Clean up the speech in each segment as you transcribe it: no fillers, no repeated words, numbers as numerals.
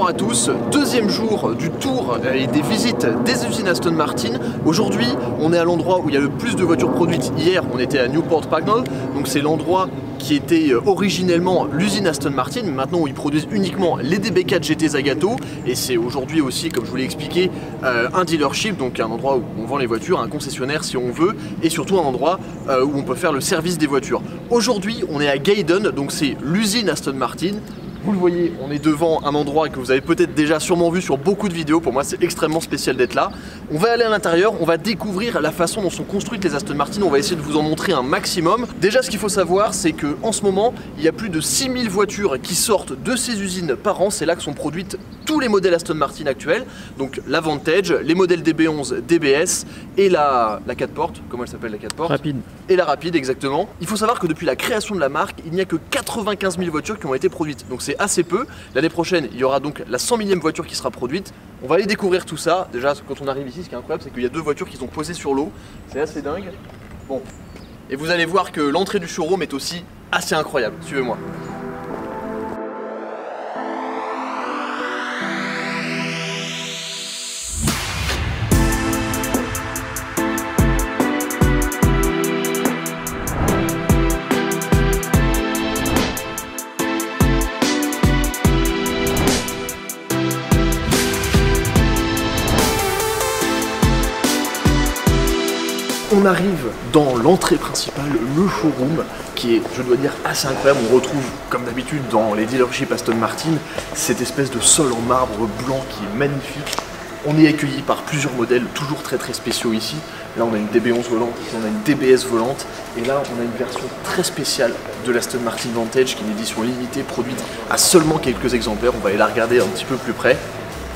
à tous, deuxième jour du tour et des visites des usines Aston Martin. Aujourd'hui, on est à l'endroit où il y a le plus de voitures produites. Hier, on était à Newport Pagnell, donc c'est l'endroit qui était originellement l'usine Aston Martin, maintenant où ils produisent uniquement les DB4 GT Zagato, et c'est aujourd'hui aussi, comme je vous l'ai expliqué, un dealership, donc un endroit où on vend les voitures, un concessionnaire si on veut, et surtout un endroit où on peut faire le service des voitures. Aujourd'hui, on est à Gaydon, donc c'est l'usine Aston Martin. Vous le voyez, on est devant un endroit que vous avez peut-être déjà sûrement vu sur beaucoup de vidéos. Pour moi, c'est extrêmement spécial d'être là. On va aller à l'intérieur, on va découvrir la façon dont sont construites les Aston Martin. On va essayer de vous en montrer un maximum. Déjà, ce qu'il faut savoir, c'est qu'en ce moment, il y a plus de 6000 voitures qui sortent de ces usines par an. C'est là que sont produites tous les modèles Aston Martin actuels. Donc la Vantage, les modèles DB11, DBS et la 4 portes. Comment elle s'appelle la 4 portes? Rapide. Et la Rapide, exactement. Il faut savoir que depuis la création de la marque, il n'y a que 95 000 voitures qui ont été produites. Donc c'est assez peu. L'année prochaine, il y aura donc la 100 millième voiture qui sera produite. On va aller découvrir tout ça. Déjà, quand on arrive ici, ce qui est incroyable, c'est qu'il y a deux voitures qui sont posées sur l'eau. C'est assez dingue. Bon. Et vous allez voir que l'entrée du showroom est aussi assez incroyable. Suivez-moi. On arrive dans l'entrée principale, le showroom, qui est, je dois dire, assez incroyable. On retrouve, comme d'habitude dans les dealerships Aston Martin, cette espèce de sol en marbre blanc qui est magnifique. On est accueilli par plusieurs modèles, toujours très spéciaux ici. Là, on a une DB11 volante, ici on a une DBS volante, et là, on a une version très spéciale de l'Aston Martin Vantage, qui est une édition limitée, produite à seulement quelques exemplaires. On va aller la regarder un petit peu plus près.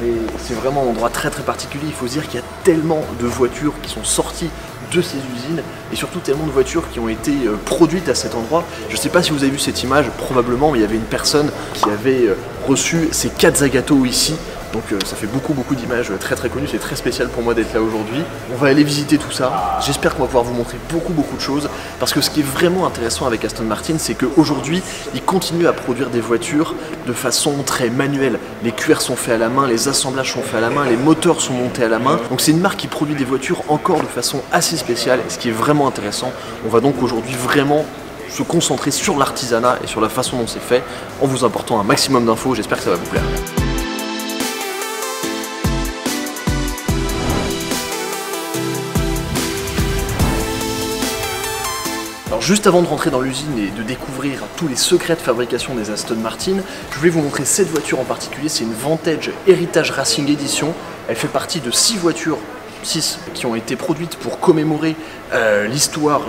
Mais c'est vraiment un endroit très particulier. Il faut se dire qu'il y a tellement de voitures qui sont sorties de ces usines et surtout tellement de voitures qui ont été produites à cet endroit. Je ne sais pas si vous avez vu cette image, probablement, mais il y avait une personne qui avait reçu ces 4 Zagato ici. Donc ça fait beaucoup d'images très connues, c'est très spécial pour moi d'être là aujourd'hui. On va aller visiter tout ça, j'espère qu'on va pouvoir vous montrer beaucoup de choses, parce que ce qui est vraiment intéressant avec Aston Martin, c'est qu'aujourd'hui, ils continuent à produire des voitures de façon très manuelle. Les cuirs sont faits à la main, les assemblages sont faits à la main, les moteurs sont montés à la main. Donc c'est une marque qui produit des voitures encore de façon assez spéciale, et ce qui est vraiment intéressant, on va donc aujourd'hui vraiment se concentrer sur l'artisanat et sur la façon dont c'est fait, en vous apportant un maximum d'infos, j'espère que ça va vous plaire. Alors juste avant de rentrer dans l'usine et de découvrir tous les secrets de fabrication des Aston Martin, je voulais vous montrer cette voiture en particulier. C'est une Vantage Heritage Racing Edition. Elle fait partie de 6 voitures, 6 qui ont été produites pour commémorer l'histoire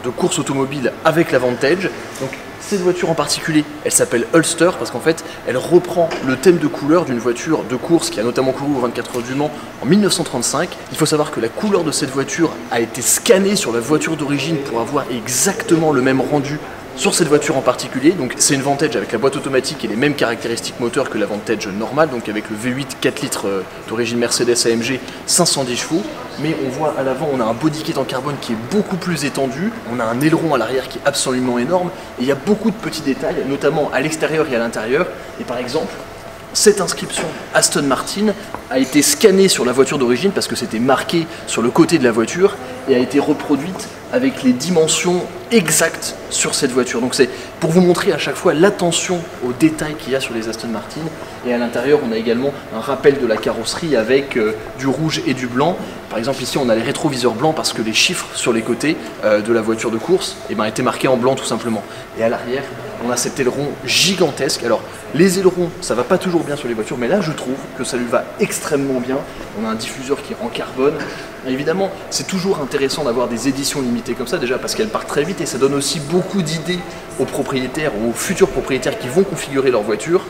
de course automobile avec la Vantage. Donc cette voiture en particulier, elle s'appelle Ulster parce qu'en fait, elle reprend le thème de couleur d'une voiture de course qui a notamment couru aux 24 heures du Mans en 1935. Il faut savoir que la couleur de cette voiture a été scannée sur la voiture d'origine pour avoir exactement le même rendu sur cette voiture en particulier. Donc c'est une Vantage avec la boîte automatique et les mêmes caractéristiques moteurs que la Vantage normale, donc avec le V8 4 litres d'origine Mercedes AMG 510 chevaux. Mais on voit à l'avant, on a un body kit en carbone qui est beaucoup plus étendu, on a un aileron à l'arrière qui est absolument énorme, et il y a beaucoup de petits détails, notamment à l'extérieur et à l'intérieur. Et par exemple, cette inscription Aston Martin a été scannée sur la voiture d'origine parce que c'était marqué sur le côté de la voiture et a été reproduite avec les dimensions exactes sur cette voiture. Donc c'est pour vous montrer à chaque fois l'attention aux détails qu'il y a sur les Aston Martin. Et à l'intérieur, on a également un rappel de la carrosserie avec du rouge et du blanc. Par exemple, ici, on a les rétroviseurs blancs parce que les chiffres sur les côtés de la voiture de course étaient marqués en blanc tout simplement. Et à l'arrière, on a cet aileron gigantesque. Alors, les ailerons, ça va pas toujours bien sur les voitures, mais là, je trouve que ça lui va extrêmement bien. On a un diffuseur qui est en carbone. Et évidemment, c'est toujours intéressant d'avoir des éditions limitées comme ça, déjà parce qu'elles partent très vite et ça donne aussi beaucoup d'idées aux propriétaires ou aux futurs propriétaires qui vont configurer leur voiture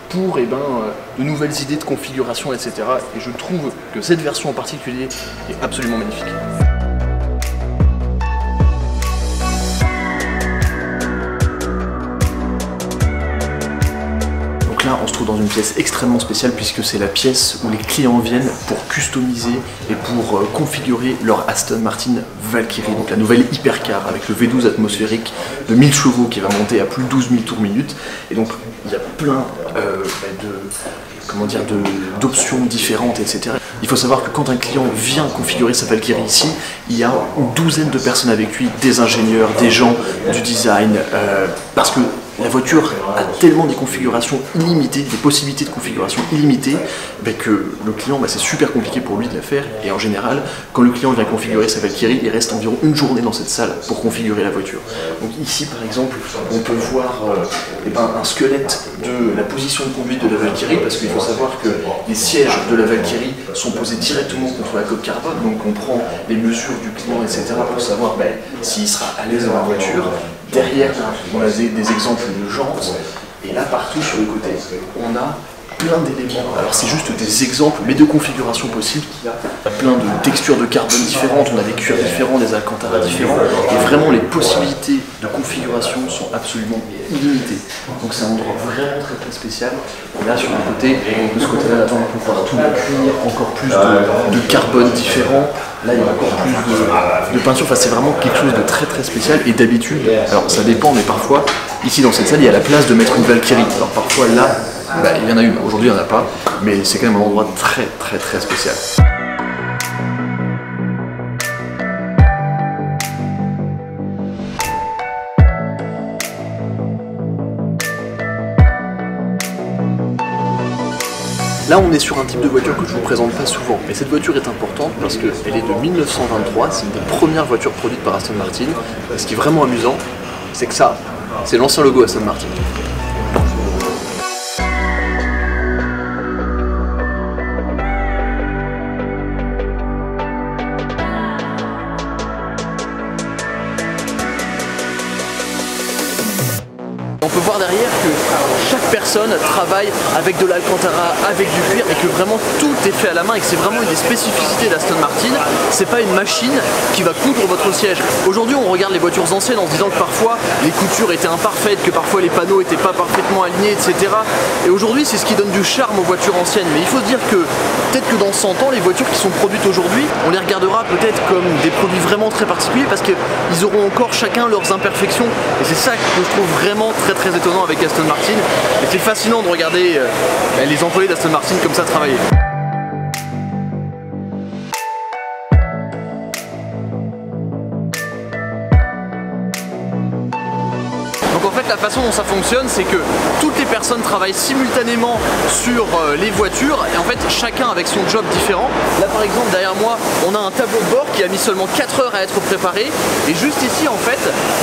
pour de nouvelles idées de configuration, etc. Et je trouve que cette version en particulier est absolument magnifique. Là, là, on se trouve dans une pièce extrêmement spéciale puisque c'est la pièce où les clients viennent pour customiser et pour configurer leur Aston Martin Valkyrie, donc la nouvelle hypercar avec le V12 atmosphérique de 1000 chevaux qui va monter à plus de 12 000 tours minute. Et donc il y a plein d'options différentes, etc. Il faut savoir que quand un client vient configurer sa Valkyrie ici, il y a une douzaine de personnes avec lui, des ingénieurs, des gens du design, parce que la voiture a tellement des configurations illimitées, des possibilités de configuration illimitées, que le client, c'est super compliqué pour lui de la faire. Et en général, quand le client vient configurer sa Valkyrie, il reste environ une journée dans cette salle pour configurer la voiture. Donc ici, par exemple, on peut voir un squelette de la position de conduite de la Valkyrie, parce qu'il faut savoir que les sièges de la Valkyrie sont posés directement contre la coque carbone, donc on prend les mesures du client, etc. pour savoir s'il sera à l'aise dans la voiture. Derrière, on a des exemples de jantes, et là, partout sur le côté, on a plein d'éléments. Alors c'est juste des exemples, mais de configurations possibles. Il y a plein de textures de carbone différentes, on a des cuirs différents, des alcantara différents, et vraiment les possibilités de configuration sont absolument illimitées. Donc c'est un endroit vraiment très spécial. Et là sur le côté, de ce côté-là, on peut voir tout le cuir, encore plus de carbone différent. Là il y a encore plus de peinture, enfin c'est vraiment quelque chose de très spécial. Et d'habitude, alors ça dépend, mais parfois, ici dans cette salle, il y a la place de mettre une Valkyrie. Alors parfois là, il y en a une, aujourd'hui il n'y en a pas, mais c'est quand même un endroit très spécial. Là on est sur un type de voiture que je vous présente pas souvent, mais cette voiture est importante parce qu'elle est de 1923, c'est une des premières voitures produites par Aston Martin. Et ce qui est vraiment amusant, c'est que ça, c'est l'ancien logo Aston Martin. On peut voir derrière que chaque personne travaille avec de l'alcantara, avec du cuir, et que vraiment tout est fait à la main, et que c'est vraiment une des spécificités d'Aston Martin. C'est pas une machine qui va coudre votre siège. Aujourd'hui on regarde les voitures anciennes en se disant que parfois les coutures étaient imparfaites, que parfois les panneaux étaient pas parfaitement alignés, etc. Et aujourd'hui c'est ce qui donne du charme aux voitures anciennes. Mais il faut se dire que peut-être que dans 100 ans, les voitures qui sont produites aujourd'hui, on les regardera peut-être comme des produits vraiment très particuliers parce qu'ils auront encore chacun leurs imperfections. Et c'est ça que je trouve vraiment très étonnant avec Aston Martin. Et c'est fascinant de regarder les employés d'Aston Martin comme ça travailler. Donc en fait la façon dont ça fonctionne, c'est que toutes les personnes travaillent simultanément sur les voitures, et en fait chacun avec son job différent. Là par exemple derrière moi on a un tableau de bord qui a mis seulement 4 heures à être préparé, et juste ici en fait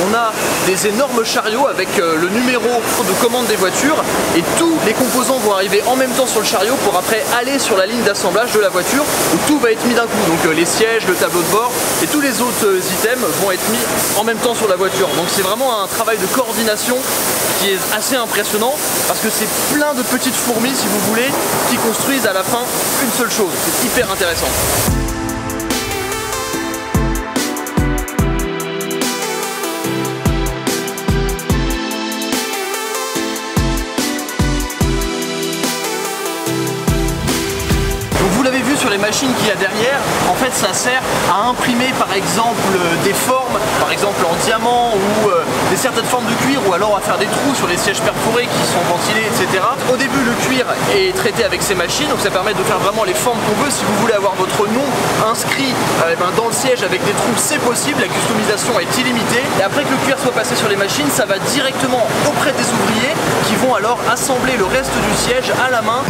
on a des énormes chariots avec le numéro de commande des voitures, et tous les composants vont arriver en même temps sur le chariot pour après aller sur la ligne d'assemblage de la voiture où tout va être mis d'un coup. Donc les sièges, le tableau de bord et tous les autres items vont être mis en même temps sur la voiture. Donc c'est vraiment un travail de coordination qui est assez impressionnant parce que c'est plein de petites fourmis, si vous voulez, qui construisent à la fin une seule chose. C'est hyper intéressant. Vous l'avez vu sur les machines qu'il y a derrière, en fait ça sert à imprimer par exemple des formes, par exemple en diamant ou certaines formes de cuir, ou alors à faire des trous sur les sièges perforés qui sont ventilés, etc. Au début le cuir est traité avec ces machines, donc ça permet de faire vraiment les formes qu'on veut. Si vous voulez avoir votre nom inscrit dans le siège avec des trous, c'est possible, la customisation est illimitée. Et après que le cuir soit passé sur les machines, ça va directement auprès des ouvriers qui vont alors assembler le reste du siège à la main.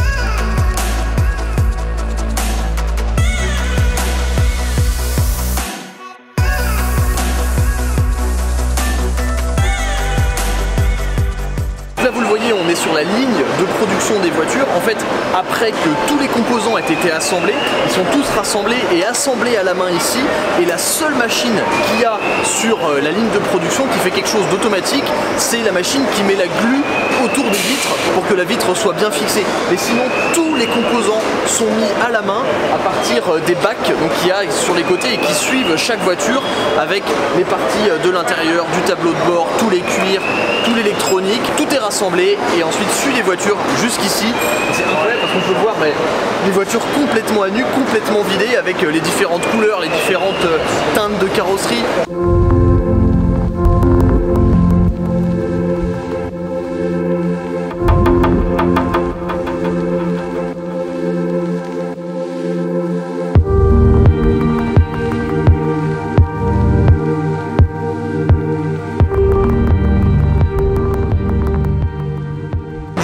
Là vous le voyez, on est sur la ligne de production des voitures. En fait, après que tous les composants aient été assemblés, ils sont tous rassemblés et assemblés à la main ici. Et la seule machine qu'il y a sur la ligne de production qui fait quelque chose d'automatique, c'est la machine qui met la glu autour des vitres pour que la vitre soit bien fixée. Mais sinon, tous les composants sont mis à la main à partir des bacs qu'il y a sur les côtés et qui suivent chaque voiture avec les parties de l'intérieur, du tableau de bord, tous les cuirs, tout l'électronique, tout est rassemblé et ensuite suit les voitures jusqu'ici. C'est incroyable parce qu'on peut voir les voitures complètement à nu, complètement vidées avec les différentes couleurs, les différentes teintes de carrosserie.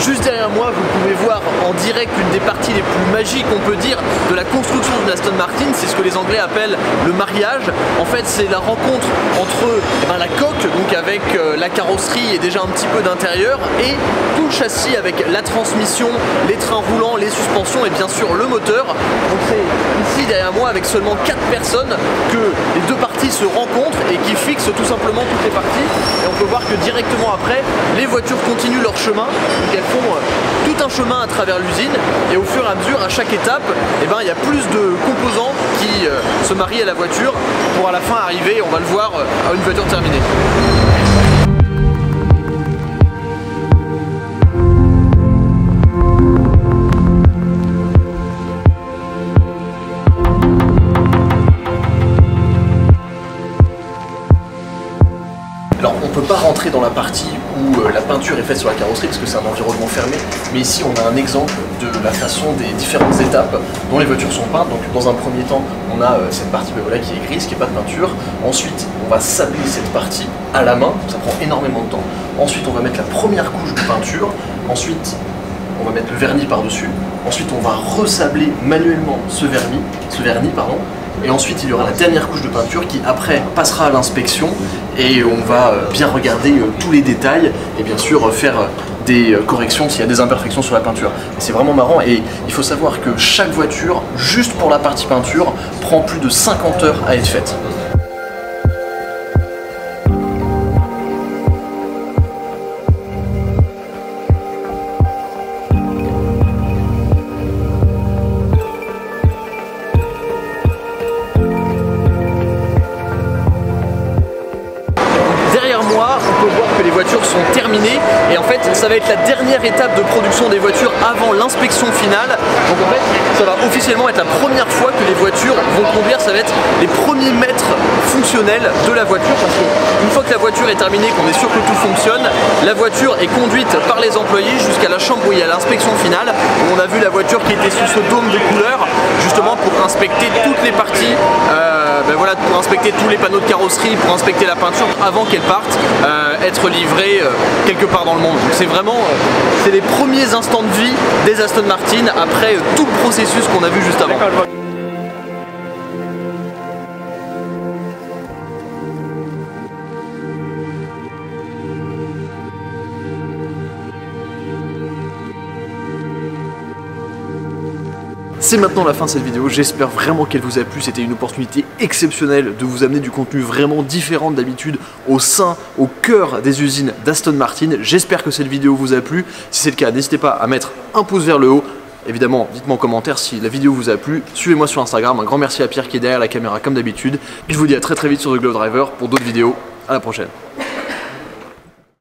Juste derrière moi, vous pouvez voir en direct une des parties les plus magiques, on peut dire, de la construction d'une Aston Martin. C'est ce que les Anglais appellent le mariage. En fait, c'est la rencontre entre la coque, donc avec la carrosserie et déjà un petit peu d'intérieur, et tout le châssis avec la transmission, les trains roulants, les suspensions et bien sûr le moteur. Donc c'est ici derrière moi, avec seulement 4 personnes, que les deux parties se rencontrent et qui fixent tout simplement toutes les parties. Et on peut voir que directement après, les voitures continuent leur chemin. Donc elles font tout un chemin à travers l'usine et au fur et à mesure, à chaque étape, il y a plus de composants qui se marient à la voiture pour à la fin arriver, on va le voir, à une voiture terminée. Alors on ne peut pas rentrer dans la partie où la peinture est faite sur la carrosserie parce que c'est un environnement fermé, mais ici on a un exemple de la façon des différentes étapes dont les voitures sont peintes. Donc dans un premier temps on a cette partie qui est grise, qui n'est pas de peinture. Ensuite on va sabler cette partie à la main, ça prend énormément de temps. Ensuite on va mettre la première couche de peinture, ensuite on va mettre le vernis par-dessus, ensuite on va resabler manuellement ce vernis, et ensuite il y aura la dernière couche de peinture qui après passera à l'inspection et on va bien regarder tous les détails et bien sûr faire des corrections s'il y a des imperfections sur la peinture. C'est vraiment marrant et il faut savoir que chaque voiture, juste pour la partie peinture, prend plus de 50 heures à être faite. On peut voir que les voitures sont terminées et en fait ça va être la dernière étape de production des voitures avant l'inspection finale. Donc en fait ça va officiellement être la première fois que les voitures vont conduire, ça va être les premiers mètres fonctionnels de la voiture parce qu'une fois que la voiture est terminée, qu'on est sûr que tout fonctionne, la voiture est conduite par les employés jusqu'à la chambre où il y a l'inspection finale où on a vu la voiture qui était sous ce dôme de couleur justement pour inspecter toutes les parties, pour inspecter tous les panneaux de carrosserie, pour inspecter la peinture avant qu'elle parte, être livrée quelque part dans le monde. Donc c'est vraiment c'est les premiers instants de vie des Aston Martin après tout le processus qu'on a vu juste avant. C'est maintenant la fin de cette vidéo, j'espère vraiment qu'elle vous a plu, c'était une opportunité exceptionnelle de vous amener du contenu vraiment différent d'habitude au cœur des usines d'Aston Martin. J'espère que cette vidéo vous a plu, si c'est le cas n'hésitez pas à mettre un pouce vers le haut, évidemment dites-moi en commentaire si la vidéo vous a plu, suivez-moi sur Instagram, un grand merci à Pierre qui est derrière la caméra comme d'habitude, je vous dis à très vite sur The Glove Driver pour d'autres vidéos, à la prochaine.